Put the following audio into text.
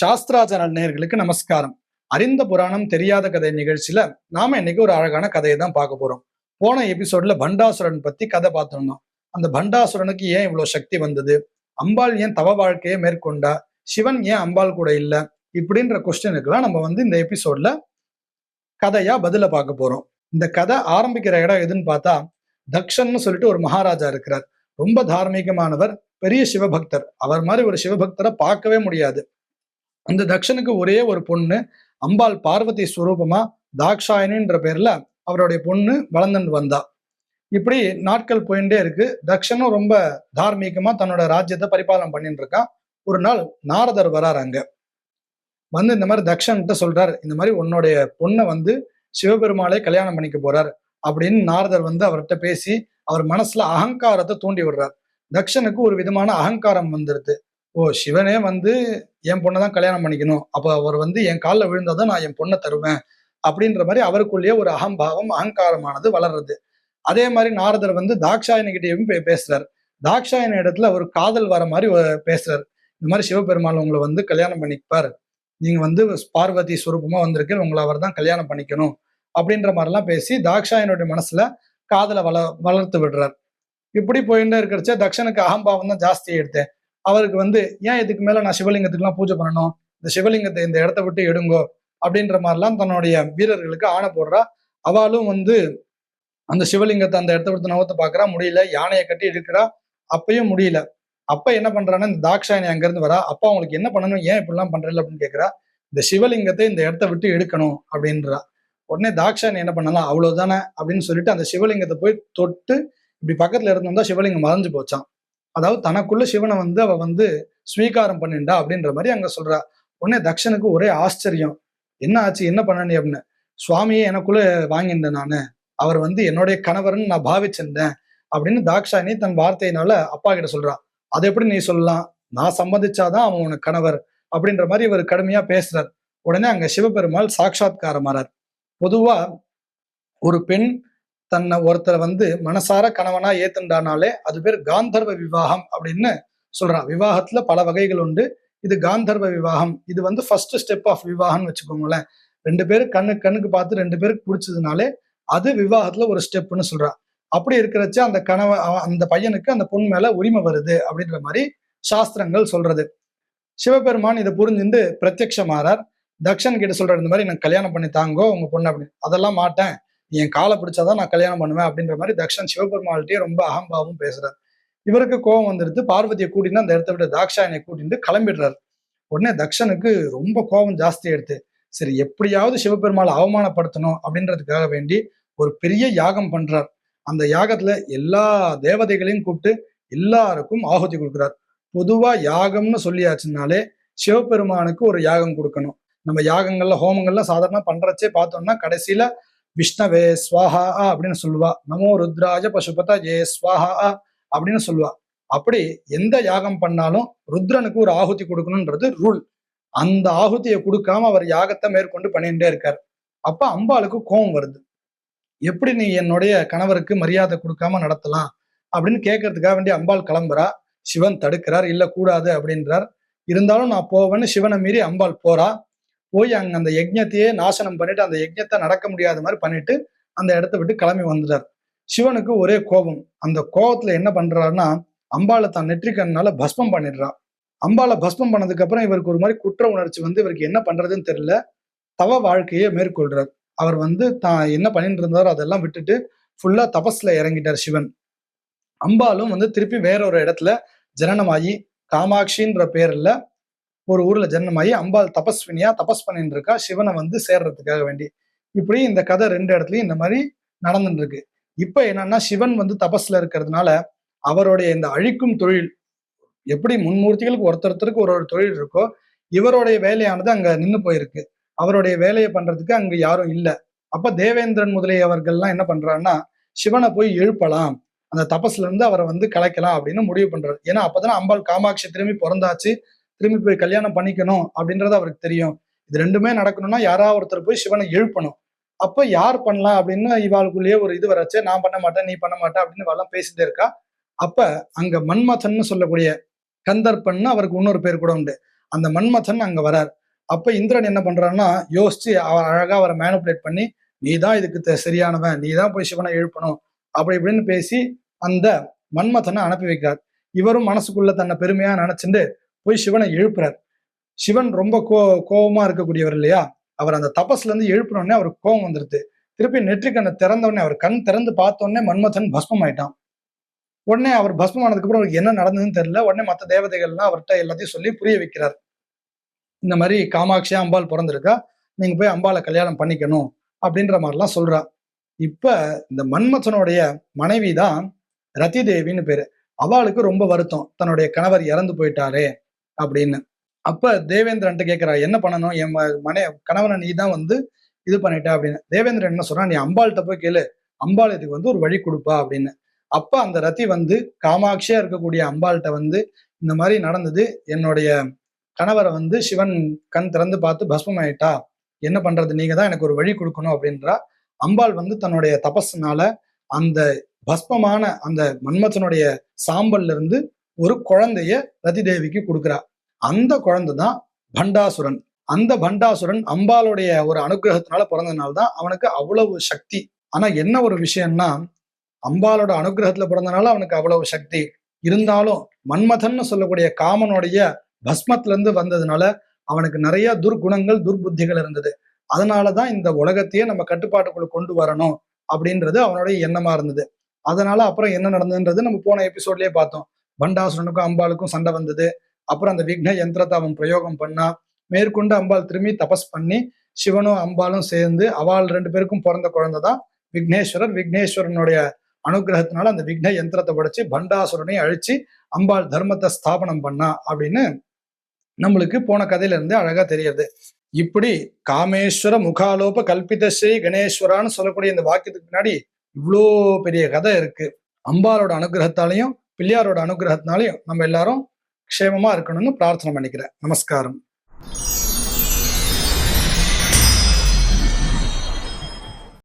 சாஸ்திராச்சார நேயர்களுக்கு நமஸ்காரம். அறிந்த புராணம் தெரியாத கதை நிகழ்ச்சியில நாம இன்னைக்கு ஒரு அழகான கதையை தான் பார்க்க போறோம். போன எபிசோட்ல பண்டாசுரன் பத்தி கதை பார்த்திருந்தோம். அந்த பண்டாசுரனுக்கு ஏன் இவ்வளவு சக்தி வந்தது, அம்பாள் ஏன் தவ வாழ்க்கையை மேற்கொண்டா, சிவன் ஏன் அம்பாள் கூட இல்ல, இப்படின்ற கொஸ்டினுக்குலாம் நம்ம இந்த எபிசோட்ல கதையா பதில பார்க்க போறோம். இந்த கதை ஆரம்பிக்கிற இடம் எதுன்னு பார்த்தா, தக்ஷன்னு சொல்லிட்டு ஒரு மகாராஜா இருக்கிறார். ரொம்ப தார்மீகமானவர், பெரிய சிவபக்தர். அவர் மாதிரி ஒரு சிவபக்தரை பார்க்கவே முடியாது. அந்த தக்ஷனுக்கு ஒரே ஒரு பொண்ணு, அம்பாள் பார்வதி ஸ்வரூபமா தாக்ஷாயணின்ற பேர்ல அவருடைய பொண்ணு வளர்ந்துட்டு வந்தா. இப்படி நாட்கள் போயிட்டே இருக்கு. தக்ஷனும் ரொம்ப தார்மீகமா தன்னோட ராஜ்யத்தை பரிபாலனம் பண்ணிட்டு இருக்கான். ஒரு நாள் நாரதர் வராரு. அங்க இந்த மாதிரி தக்ஷன்கிட்ட சொல்றாரு, இந்த மாதிரி உன்னுடைய பொண்ணை சிவபெருமாளை கல்யாணம் பண்ணிக்க போறார் அப்படின்னு நாரதர் அவர்கிட்ட பேசி அவர் மனசுல அகங்காரத்தை தூண்டி விடுறார். தக்ஷனுக்கு ஒரு விதமான அகங்காரம் வந்துடுது. ஓ, சிவனே என் பொண்ணை தான் கல்யாணம் பண்ணிக்கணும், அப்ப அவர் என் காலில் விழுந்தாதான் நான் என் பொண்ணை தருவேன் அப்படின்ற மாதிரி அவருக்குள்ளேயே ஒரு அகம்பாவம் அகங்காரமானது வளர்றது. அதே மாதிரி நாரதர் தாக்ஷாயணி கிட்டேயும் பேசுறாரு. தாக்ஷாயணி இடத்துல ஒரு காதல் வர மாதிரி பேசுறாரு. இந்த மாதிரி சிவபெருமாள் உங்களை கல்யாணம் பண்ணிப்பார், நீங்க பார்வதி ஸ்வரூபமா வந்திருக்கு, உங்களை அவர் தான் கல்யாணம் பண்ணிக்கணும் அப்படின்ற மாதிரிலாம் பேசி தாக்ஷாயனுடைய மனசுல காதலை வளர்த்து விடுறார். இப்படி போயிட்டு இருக்கிறச்ச தக்ஷனுக்கு அகம்பாவம் தான் ஜாஸ்தி எடுத்தேன். அவருக்கு ஏன் இதுக்கு மேல நான் சிவலிங்கத்துக்குலாம் பூஜை பண்ணணும், இந்த சிவலிங்கத்தை இந்த இடத்த விட்டு எடுங்கோ அப்படின்ற மாதிரிலாம் தன்னுடைய வீரர்களுக்கு ஆணை போடுறா. அவளும் அந்த சிவலிங்கத்தை அந்த இடத்த விட்டு நகர்த்த பாக்குறா, முடியல. யானையை கட்டி எடுக்கிறா, அப்பயும் முடியல. அப்ப என்ன பண்றான்னா, இந்த தாக்ஷாயணி அங்கிருந்து வரா. அப்பா உங்களுக்கு என்ன பண்ணணும், ஏன் இப்படிலாம் பண்றல அப்படின்னு கேட்கிறா. இந்த சிவலிங்கத்தை இந்த இடத்த விட்டு எடுக்கணும் அப்படின்றா. உடனே தாக்ஷாயணி என்ன பண்ணலாம், அவ்வளவுதானே அப்படின்னு சொல்லிட்டு அந்த சிவலிங்கத்தை போய் தொட்டு இப்படி பக்கத்துல இருந்தோம்னா சிவலிங்கம் மறைஞ்சு போச்சான். அதாவது தனக்குள்ள சிவனை அவ ஸ்வீகாரம் பண்ணிண்டா அப்படின்ற மாதிரி அங்க சொல்றா. உடனே தக்ஷனுக்கு ஒரே ஆச்சரியம், என்ன ஆச்சு, என்ன பண்ணனே அப்படின்னு. சுவாமியே எனக்குள்ள வாங்கிட்டேன் நானு, அவர் என்னுடைய கணவர்னு நான் பாவிச்சிருந்தேன் அப்படின்னு தாக்ஷாயணி தன் வார்த்தையினால அப்பா கிட்ட சொல்றா. அதை எப்படி நீ சொல்லலாம், நான் சம்மதிச்சாதான் அவன் உனக்கு கணவர் அப்படின்ற மாதிரி இவர் கடுமையா பேசுறார். உடனே அங்க சிவபெருமாள் சாட்சாத்காரமாறார். பொதுவா ஒரு பெண் தன்னை ஒருத்தர் மனசார கணவனா ஏத்துண்டானாலே அது பேர் காந்தர்வ விவாகம் அப்படின்னு சொல்றான். விவாகத்துல பல வகைகள் உண்டு. இது காந்தர்வ விவாகம். இது ஃபர்ஸ்ட் ஸ்டெப் ஆஃப் விவாகம்னு வச்சுக்கோங்களேன். ரெண்டு பேரும் கண்ணுக்கு பார்த்து ரெண்டு பேருக்கு பிடிச்சதுனாலே அது விவாகத்துல ஒரு ஸ்டெப்னு சொல்றான். அப்படி இருக்கிறச்ச அந்த பையனுக்கு அந்த பொண்ணு மேல உரிமை வருது அப்படின்ற மாதிரி சாஸ்திரங்கள் சொல்றது. சிவபெருமான் இதை புரிஞ்சுட்டு பிரத்யக்ஷமாறார். தக்ஷன் கிட்ட சொல்றாரு, இந்த மாதிரி எனக்கு கல்யாணம் பண்ணி தாங்கோ உங்க பொண்ணு அப்படின்னு. அதெல்லாம் மாட்டேன், என் காலை பிடிச்சாதான் நான் கல்யாணம் பண்ணுவேன் அப்படின்ற மாதிரி தக்ஷன் சிவபெருமாள்கிட்டயே ரொம்ப அகம்பாவும் பேசுறாரு. இவருக்கு கோபம் வந்துடுது. பார்வதியை கூட்டிட்டு அந்த இடத்த விட்டு தாக்ஷாயனை கூட்டிட்டு கிளம்பிடுறாரு. உடனே தக்ஷனுக்கு ரொம்ப கோபம் ஜாஸ்தி எடுத்து, சரி எப்படியாவது சிவபெருமாளை அவமானப்படுத்தணும் அப்படின்றதுக்காக வேண்டி ஒரு பெரிய யாகம் பண்றார். அந்த யாகத்துல எல்லா தேவதைகளையும் கூப்பிட்டு எல்லாருக்கும் ஆகுதி கொடுக்குறார். பொதுவா யாகம்னு சொல்லியாச்சுனாலே சிவபெருமானுக்கு ஒரு யாகம் கொடுக்கணும். நம்ம யாகங்கள்ல ஹோமங்கள்ல சாதாரண பண்றச்சே பார்த்தோம்னா கடைசியில விஷ்ணவே ஸ்வாஹா அப்படின்னு சொல்லுவா, நமோ ருத்ராஜ பசுபதயே ஸ்வாஹா அப்படின்னு சொல்லுவா. அப்படி எந்த யாகம் பண்ணாலும் ருத்ரனுக்கு ஒரு ஆகுதி கொடுக்கணும்ன்றது ரூல். அந்த ஆகுதியை கொடுக்காம அவர் யாகத்தை மேற்கொண்டு பண்ணிட்டே இருக்கார். அப்ப அம்பாளுக்கு கோபம் வருது, எப்படி நீ என்னுடைய கணவருக்கு மரியாதை கொடுக்காம நடத்தலாம் அப்படின்னு கேட்கறதுக்காக வேண்டிய அம்பாள் கிளம்புறா. சிவன் தடுக்கிறார், இல்ல கூடாது அப்படின்றார். இருந்தாலும் நான் போவேன்னு சிவனை மீறி அம்பாள் போறா. போய் அங்க அந்த யஜ்ஞத்தையே நாசனம் பண்ணிட்டு அந்த யஜ்ஞத்தை நடக்க முடியாத மாதிரி பண்ணிட்டு அந்த இடத்த விட்டு கிளம்பி வந்துட்டார். சிவனுக்கு ஒரே கோபம். அந்த கோபத்துல என்ன பண்றாருன்னா, அம்பாளை தான் நெற்றிக்கண்ணால பஸ்மம் பண்ணிடுறா. அம்பாளை பஸ்மம் பண்ணதுக்கு அப்புறம் இவருக்கு ஒரு மாதிரி குற்ற உணர்ச்சி இவருக்கு என்ன பண்றதுன்னு தெரியல. தவ வாழ்க்கையை மேற்கொள்றார். அவர் தான் என்ன பண்ணிட்டு இருந்தாரோ அதெல்லாம் விட்டுட்டு ஃபுல்லா தபஸ்ல இறங்கிட்டார் சிவன். அம்பாலும் திருப்பி வேற ஒரு இடத்துல ஜனனமாயி காமாட்சின்ற பேர்ல ஒரு ஊர்ல ஜனனமாயி அம்பாள் தபஸ்வினியா தபஸ் பண்ணிட்டு இருக்கா சிவனை சேர்றதுக்காக வேண்டி. இப்படி இந்த கதை ரெண்டு இடத்துலயும் இந்த மாதிரி நடந்துட்டு இருக்கு. இப்ப என்னன்னா, சிவன் தபஸ்ல இருக்கிறதுனால அவருடைய இந்த அழிக்கும் தொழில், எப்படி மும்மூர்த்திகளுக்கு ஒருத்தருக்கு ஒரு ஒரு தொழில் இருக்கோ, இவருடைய வேலையானது அங்க நின்று போயிருக்கு. அவருடைய வேலையை பண்றதுக்கு அங்க யாரும் இல்லை. அப்ப தேவேந்திரன் முதலியவர்கள்லாம் என்ன பண்றாருன்னா, சிவனை போய் எழுப்பலாம், அந்த தபஸ்ல இருந்து அவரை கலைக்கலாம் அப்படின்னு முடிவு பண்றாரு. ஏன்னா அப்பதானே அம்பாள் காமாட்சி திரும்பி பிறந்தாச்சு, திரும்பி போய் கல்யாணம் பண்ணிக்கணும் அப்படின்றது அவருக்கு தெரியும். இது ரெண்டுமே நடக்கணும்னா யாராவது ஒருத்தர் போய் சிவனை எழுப்பணும். அப்ப யார் பண்ணலாம் அப்படின்னு இவாளுக்குள்ளேயே ஒரு இது வரச்சே, நான் பண்ண மாட்டேன் நீ பண்ண மாட்டேன் அப்படின்னு இவெல்லாம் பேசிட்டே இருக்கா. அப்ப அங்க மன்மதன்னு சொல்லக்கூடிய கந்தர்ப்பன்னு அவருக்கு இன்னொரு பேர் கூட உண்டு. அந்த மன்மதன் அங்க வரார். அப்ப இந்திரன் என்ன பண்றாருன்னா யோசிச்சு அழகா அவரை மேனிபுலேட் பண்ணி, நீ தான் இதுக்கு சரியானவன், நீ தான் போய் சிவனை எழுப்பணும் அப்படி இப்படின்னு பேசி அந்த மன்மதனை அனுப்பி வைக்கிறார். இவரும் மனசுக்குள்ள தன்னை பெருமையா நினைச்சுட்டு போய் சிவனை எழுப்புறார். சிவன் ரொம்ப கோபமா இருக்கக்கூடியவர் இல்லையா, அவர் அந்த தபஸ்ல இருந்து எழுப்பினோடனே அவருக்கு கோபம் வந்துருது. திருப்பி நெற்றிக்கண்ணை திறந்த உடனே, அவர் கண் திறந்து பார்த்த உடனே மன்மதன் பஸ்மம் ஆயிட்டான். உடனே அவர் பஸ்மம் ஆனதுக்கு அப்புறம் அவருக்கு என்ன நடந்ததுன்னு தெரியல. உடனே மற்ற தேவதைகள்லாம் அவர்கிட்ட எல்லாத்தையும் சொல்லி புரிய வைக்கிறார். இந்த மாதிரி காமாட்சியா அம்பாள் பிறந்திருக்கா, நீங்க போய் அம்பாளை கல்யாணம் பண்ணிக்கணும் அப்படின்ற மாதிரிலாம் சொல்றா. இப்ப இந்த மன்மதனுடைய மனைவி தான் ரதி தேவின்னு பேரு. அவளுக்கு ரொம்ப வருத்தம், தன்னுடைய கணவர் இறந்து போயிட்டாரே அப்படின்னு. அப்ப தேவேந்திரன் கேட்கிறா, என்ன பண்ணணும், என் கணவனை நீ தான் இது பண்ணிட்ட அப்படின்னு. தேவேந்திரன் என்ன சொல்றான், நீ அம்பாள்கிட்ட போய் கேளு, அம்பாள் இதுக்கு ஒரு வழி கொடுப்பா அப்படின்னு. அப்ப அந்த ரதி காமாட்சியா இருக்கக்கூடிய அம்பாள்கிட்ட இந்த மாதிரி நடந்தது, என்னுடைய கணவரை சிவன் கண் திறந்து பார்த்து பஸ்மம் ஆயிட்டா, என்ன பண்றது, நீங்க தான் எனக்கு ஒரு வழி கொடுக்கணும் அப்படின்றா. அம்பாள் தன்னுடைய தபஸ்னால அந்த பஸ்மமான அந்த மன்மதனுடைய சாம்பல்ல இருந்து ஒரு குழந்தைய ரதி தேவிக்கு கொடுக்குறா. அந்த குழந்தை தான் பண்டாசுரன். அந்த பண்டாசுரன் அம்பாளுடைய ஒரு அனுகிரகத்தினால பிறந்ததுனால்தான் அவனுக்கு அவ்வளவு சக்தி. ஆனா என்ன ஒரு விஷயம்னா, அம்பாளோட அனுகிரகத்துல பிறந்தனால அவனுக்கு அவ்வளவு சக்தி இருந்தாலும் மன்மதன் சொல்லக்கூடிய காமனுடைய பஸ்மத்துல இருந்து வந்ததுனால அவனுக்கு நிறைய துர்குணங்கள் துர்புத்திகள் இருந்தது. அதனாலதான் இந்த உலகத்தையே நம்ம கட்டுப்பாட்டுக்குள்ள கொண்டு வரணும் அப்படின்றது அவனுடைய எண்ணமா இருந்தது. அதனால அப்புறம் என்ன நடந்ததுன்றது நம்ம போன எபிசோட்லயே பார்த்தோம். பண்டாசுரனுக்கும் அம்பாளுக்கும் சண்டை வந்தது. அப்புறம் அந்த விக்ன யந்திரத்தை அவன் பிரயோகம் பண்ணா. மேற்கொண்டு அம்பாள் திரும்பி தபஸ் பண்ணி சிவனும் அம்பாலும் சேர்ந்து அவள் 2 பேருக்கும் பிறந்த குழந்தை தான் விக்னேஸ்வரர். விக்னேஸ்வரனுடைய அனுகிரகத்தினால அந்த விக்ன யந்திரத்தை படைச்சு பண்டாசுரனை அழிச்சு அம்பாள் தர்மத்தை ஸ்தாபனம் பண்ணா அப்படின்னு நம்மளுக்கு போன கதையில இருந்து அழகா தெரியுது. இப்படி காமேஸ்வர முகாலோப கல்பித ஸ்ரீ கணேஸ்வரான்னு சொல்லக்கூடிய இந்த வாக்கியத்துக்கு பின்னாடி இவ்வளோ பெரிய கதை இருக்கு. அம்பாளோட அனுகிரகத்தாலையும் பிள்ளையாரோட அனுகிரகத்தினாலையும் நம்ம எல்லாரும் க்ஷேமமா இருக்கணும்னு பிரார்த்தனை பண்ணிக்கிறேன். நமஸ்காரம்.